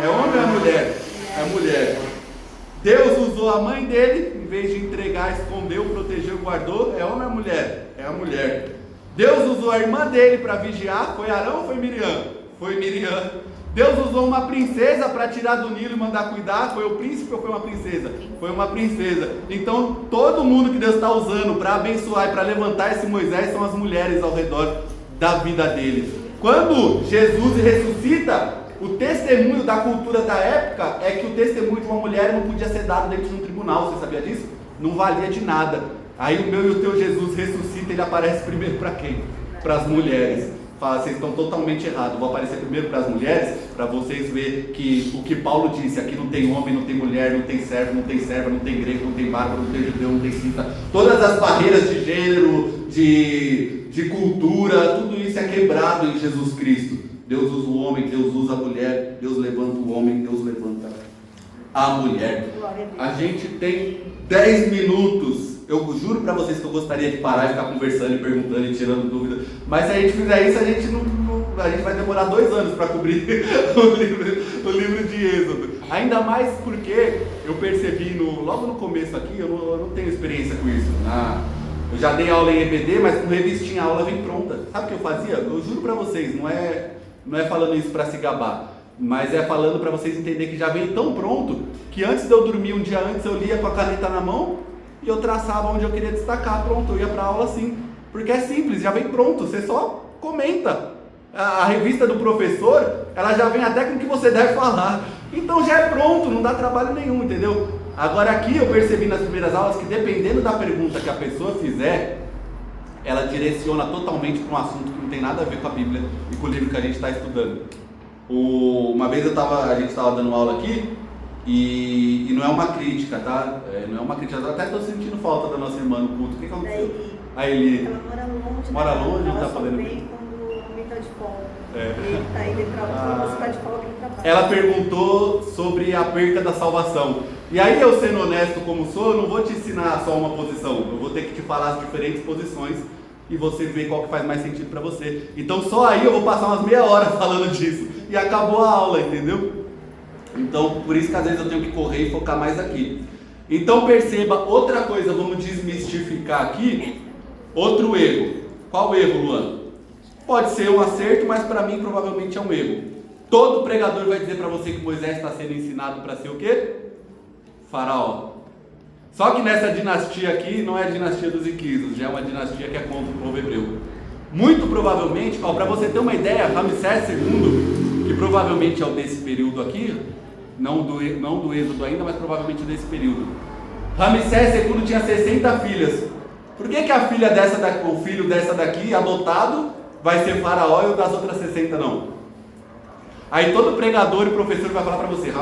é homem ou é mulher? É mulher. Deus usou a mãe dele, em vez de entregar, escondeu, protegeu, guardou, é homem ou é mulher? É a mulher. Deus usou a irmã dele para vigiar, foi Arão ou foi Miriam? Foi Miriam. Deus usou uma princesa para tirar do Nilo e mandar cuidar, foi o príncipe ou foi uma princesa? Foi uma princesa. Então todo mundo que Deus está usando para abençoar e para levantar esse Moisés são as mulheres ao redor da vida dele. Quando Jesus ressuscita, o testemunho da cultura da época é que o testemunho de uma mulher não podia ser dado dentro de um tribunal, você sabia disso? Não valia de nada. Aí o meu e o teu Jesus ressuscita, ele aparece primeiro para quem? Para as mulheres. Fala: vocês estão totalmente errados, vou aparecer primeiro para as mulheres, para vocês verem que o que Paulo disse, aqui não tem homem, não tem mulher, não tem servo, não tem serva, não tem grego, não tem bárbaro, não tem judeu, não tem cita. Todas as barreiras de gênero, de cultura, tudo isso é quebrado em Jesus Cristo. Deus usa o homem, Deus usa a mulher, Deus levanta o homem, Deus levanta a mulher. A gente tem 10 minutos. Eu juro para vocês que eu gostaria de parar e ficar conversando e perguntando e tirando dúvidas. Mas se a gente fizer isso, a gente vai demorar 2 anos para cobrir o livro de Êxodo. Ainda mais porque eu percebi logo no começo aqui, eu não tenho experiência com isso. Eu já dei aula em EBD, mas com revistinha a aula vem pronta. Sabe o que eu fazia? Eu juro para vocês, não é falando isso para se gabar, mas é falando para vocês entenderem que já vem tão pronto que antes de eu dormir, um dia antes, eu lia com a caneta na mão e eu traçava onde eu queria destacar. Pronto, eu ia para aula assim, porque é simples, já vem pronto, você só comenta. A revista do professor, ela já vem até com o que você deve falar, então já é pronto, não dá trabalho nenhum, entendeu? Agora aqui eu percebi nas primeiras aulas que dependendo da pergunta que a pessoa fizer, ela direciona totalmente para um assunto que não tem nada a ver com a Bíblia e com o livro que a gente está estudando. Uma vez a gente estava dando aula aqui e não é uma crítica, tá? Não é uma crítica, eu até estou sentindo falta da nossa irmã no culto. O que aconteceu? A Eli. Ela mora longe, não está podendo vir. vir. Quando está de folga. Ele está indo para o de folga ele trabalha. Ela perguntou sobre a perca da salvação. E aí, eu sendo honesto como sou, eu não vou te ensinar só uma posição, eu vou ter que te falar as diferentes posições e você vê qual que faz mais sentido para você. Então só aí eu vou passar umas meia hora falando disso e acabou a aula, entendeu? Então por isso que às vezes eu tenho que correr e focar mais aqui. Então perceba outra coisa, vamos desmistificar aqui, outro erro. Qual erro, Luan? Pode ser um acerto, mas para mim provavelmente é um erro. Todo pregador vai dizer para você que Moisés está sendo ensinado para ser o quê? Faraó. Só que nessa dinastia aqui não é a dinastia dos Iquisos, já é uma dinastia que é contra o povo hebreu. Muito provavelmente, para você ter uma ideia, Ramsés II, que provavelmente é o desse período aqui, não do Êxodo ainda, mas provavelmente desse período. Ramsés II tinha 60 filhas. Por que a filha o filho dessa daqui, adotado, vai ser faraó e o das outras 60 não? Aí todo pregador e professor vai falar para você,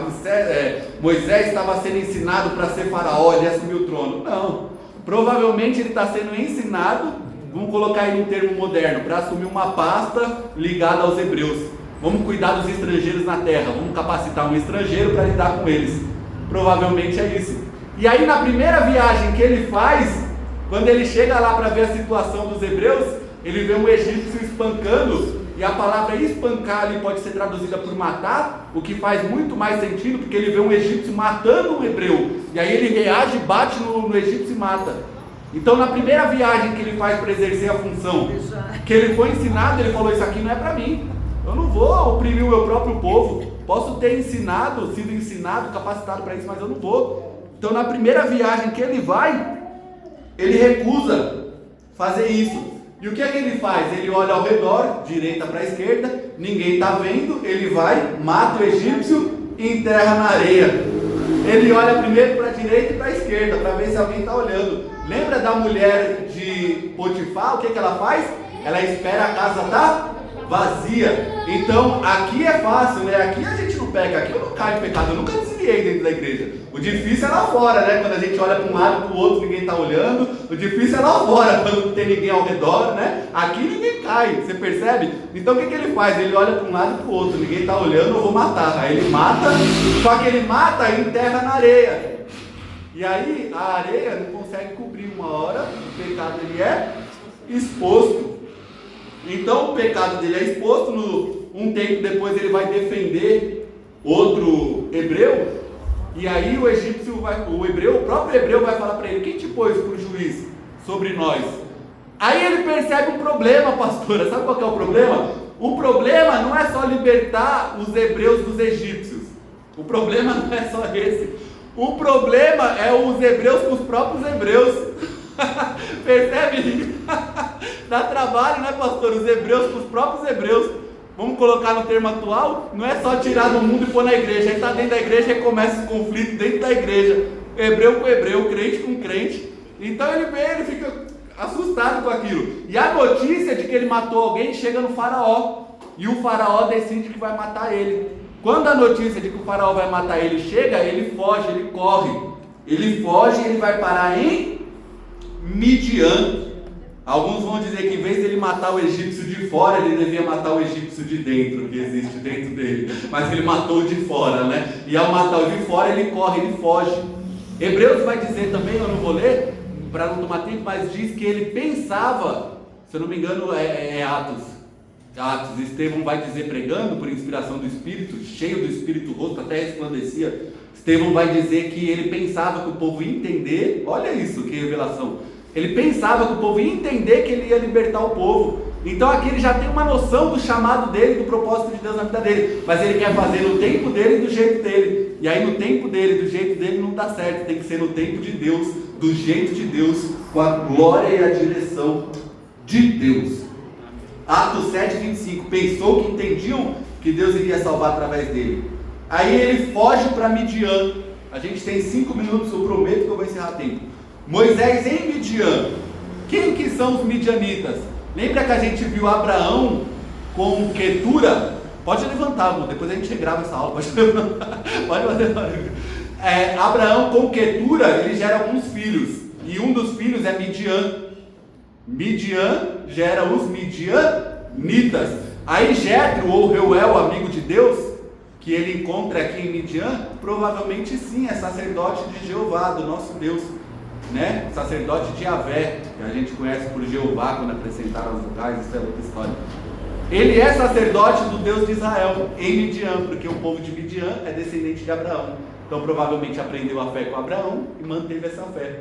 Moisés estava sendo ensinado para ser faraó, ele assumiu o trono. Não, provavelmente ele está sendo ensinado, vamos colocar aí num termo moderno, para assumir uma pasta ligada aos hebreus. Vamos cuidar dos estrangeiros na terra, vamos capacitar um estrangeiro para lidar com eles. Provavelmente é isso. E aí na primeira viagem que ele faz, quando ele chega lá para ver a situação dos hebreus, ele vê um egípcio espancando. E a palavra espancar ali pode ser traduzida por matar, o que faz muito mais sentido, porque ele vê um egípcio matando um hebreu, e aí ele reage, bate no egípcio e mata. Então na primeira viagem que ele faz para exercer a função, que ele foi ensinado, ele falou, isso aqui não é para mim, eu não vou oprimir o meu próprio povo, posso ter sido ensinado, capacitado para isso, mas eu não vou. Então na primeira viagem que ele vai, ele recusa fazer isso. E o que é que ele faz? Ele olha ao redor, direita para a esquerda, ninguém está vendo, ele vai, mata o egípcio e enterra na areia. Ele olha primeiro para a direita e para a esquerda, para ver se alguém está olhando. Lembra da mulher de Potifar? O que ela faz? Ela espera a casa estar vazia. Então aqui é fácil, né? Aqui a gente não peca, aqui eu não caio em pecado, eu nunca desviei dentro da igreja. O difícil é lá fora, né? Quando a gente olha para um lado, para o outro, ninguém está olhando. O difícil é lá fora, quando não tem ninguém ao redor, né? Aqui ninguém cai, você percebe? Então o que ele faz? Ele olha para um lado e para o outro, ninguém está olhando, eu vou matar. Aí ele mata, só que ele mata e enterra na areia. E aí a areia não consegue cobrir, uma hora o pecado ele é exposto. Então o pecado dele é exposto, um tempo depois ele vai defender outro hebreu. E aí o próprio hebreu vai falar para ele, quem te pôs por juiz sobre nós? Aí ele percebe um problema, pastora, sabe qual que é o problema? O problema não é só libertar os hebreus dos egípcios, o problema não é só esse, o problema é os hebreus com os próprios hebreus, percebe? Dá trabalho, né, pastor? Os hebreus com os próprios hebreus. Vamos colocar no termo atual, não é só tirar do mundo e pôr na igreja. Aí está dentro da igreja e começa o conflito dentro da igreja, hebreu com hebreu, crente com crente. Então ele fica assustado com aquilo. E a notícia de que ele matou alguém chega no faraó, e o faraó decide que vai matar ele. Quando a notícia de que o faraó vai matar ele chega, ele foge, ele corre. Ele foge e ele vai parar em Midian. Alguns vão dizer que em vez de ele matar o egípcio de fora, ele devia matar o egípcio de dentro, que existe dentro dele. Mas ele matou o de fora, né? E ao matar o de fora, ele corre, ele foge. Hebreus vai dizer também, eu não vou ler, para não tomar tempo, mas diz que ele pensava, se eu não me engano é Atos, Estevão vai dizer, pregando por inspiração do Espírito, cheio do Espírito, o rosto até resplandecia. Estevão vai dizer que ele pensava que o povo ia entender, olha isso, que revelação. Ele pensava que o povo ia entender que ele ia libertar o povo. Então aqui ele já tem uma noção do chamado dele, do propósito de Deus na vida dele. Mas ele quer fazer no tempo dele e do jeito dele. E aí no tempo dele, do jeito dele não dá certo. Tem que ser no tempo de Deus, do jeito de Deus, com a glória e a direção de Deus. Atos 7:25. Pensou que entendiam que Deus iria salvar através dele. Aí ele foge para Midian. A gente tem 5 minutos, eu prometo que eu vou encerrar tempo. Moisés em Midian. Quem que são os midianitas? Lembra que a gente viu Abraão com Quetura? Pode levantar, depois a gente regrava essa aula. Pode fazer. Abraão com Quetura, ele gera alguns filhos. E um dos filhos é Midian. Midian gera os midianitas. Aí Jetro ou Reuel, amigo de Deus, que ele encontra aqui em Midian, provavelmente sim, é sacerdote de Jeová, do nosso Deus. né? O sacerdote de Javé, que a gente conhece por Jeová quando apresentaram os vocais, isso é outra história. Ele é sacerdote do Deus de Israel em Midian, porque o povo de Midian é descendente de Abraão. Então provavelmente aprendeu a fé com Abraão e manteve essa fé.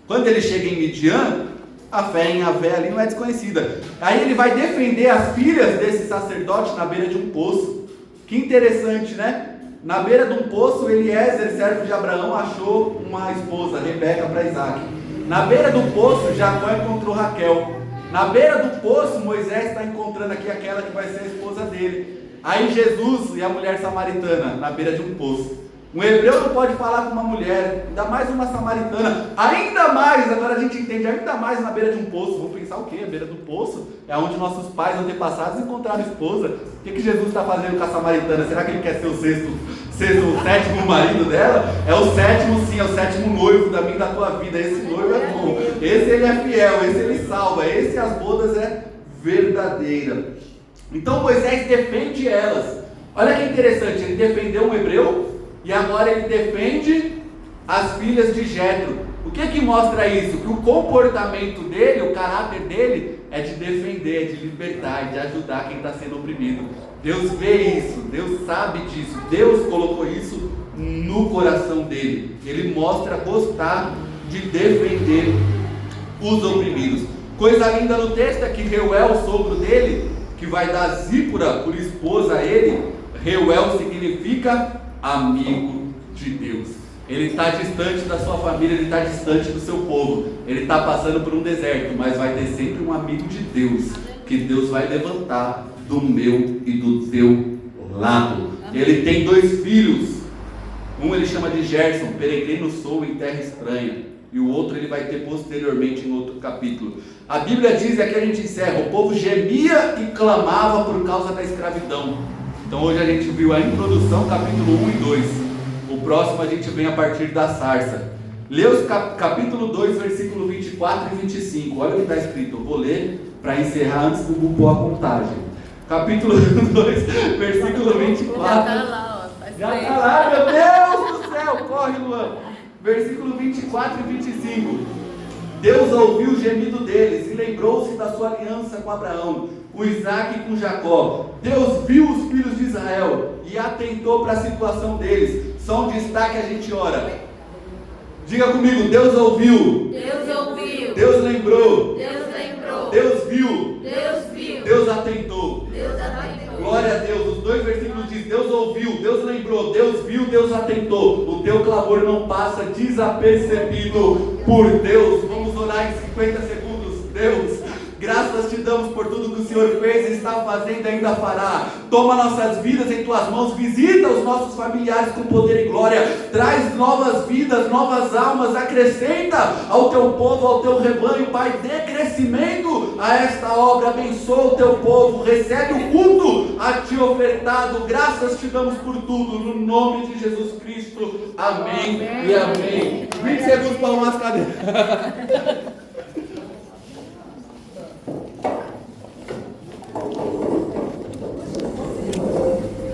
Quando ele chega em Midian, a fé em Javé ali não é desconhecida. Aí ele vai defender as filhas desse sacerdote na beira de um poço. Que interessante, né? Na beira de um poço, Eliezer, servo de Abraão, achou uma esposa, Rebeca, para Isaac. Na beira do poço, Jacó encontrou Raquel. Na beira do poço, Moisés está encontrando aqui aquela que vai ser a esposa dele. Aí Jesus e a mulher samaritana, na beira de um poço. Um hebreu não pode falar com uma mulher, ainda mais uma samaritana, ainda mais, agora a gente entende, ainda mais na beira de um poço. Vamos pensar o quê? A beira do poço é onde nossos pais antepassados encontraram esposa. O que Jesus está fazendo com a samaritana? Será que ele quer ser o sétimo marido dela? É o sétimo, sim, é o sétimo noivo da minha e da tua vida. Esse noivo é bom, esse ele é fiel, esse ele salva, esse as bodas é verdadeira. Então Moisés defende elas. Olha que interessante, ele defendeu um hebreu e agora ele defende as filhas de Jetro. O que mostra isso? Que o comportamento dele, o caráter dele é de defender, é de libertar, é de ajudar quem está sendo oprimido. Deus vê isso, Deus sabe disso, Deus colocou isso no coração dele. Ele mostra gostar de defender os oprimidos. Coisa linda no texto é que Reuel, o sogro dele, que vai dar Zípora por esposa a ele, Reuel significa amigo de Deus. Ele está distante da sua família, ele está distante do seu povo, ele está passando por um deserto, mas vai ter sempre um amigo de Deus, que Deus vai levantar do meu e do teu lado. Ele tem 2 filhos, um ele chama de Gerson, peregrino sou em terra estranha, e o outro ele vai ter posteriormente em outro capítulo. A Bíblia diz, e aqui a gente encerra, o povo gemia e clamava por causa da escravidão. Então hoje a gente viu a introdução, capítulo 1 e 2. O próximo a gente vem a partir da sarça. Lê os capítulo 2, versículo 24 e 25. Olha o que está escrito. Eu vou ler para encerrar antes do Google pôr a contagem. Capítulo 2, versículo 24. Já está lá, ó. Já está lá, meu Deus do céu. Corre, Luan. Versículo 24 e 25. Deus ouviu o gemido deles e lembrou-se da sua aliança com Abraão, com Isaac e com Jacó. Deus viu os filhos de Israel e atentou para a situação deles. Só um destaque, a gente ora. Diga comigo, Deus ouviu. Deus ouviu. Deus lembrou. Deus lembrou. Deus viu. Deus viu. Deus atentou. Deus atentou. Glória a Deus, os 2 versículos dizem, Deus ouviu, Deus lembrou, Deus viu, Deus atentou. O teu clamor não passa desapercebido por Deus. Vamos orar em 50 segundos. Deus, graças te damos por tudo que o Senhor fez, está fazendo e ainda fará. Toma nossas vidas em tuas mãos, visita os nossos familiares com poder e glória, traz novas vidas, novas almas, acrescenta ao teu povo, ao teu rebanho, Pai, dê crescimento a esta obra, abençoa o teu povo, recebe o culto a ti ofertado, graças te damos por tudo, no nome de Jesus Cristo, amém. E amém. 20 segundos para arrumar as cadeiras.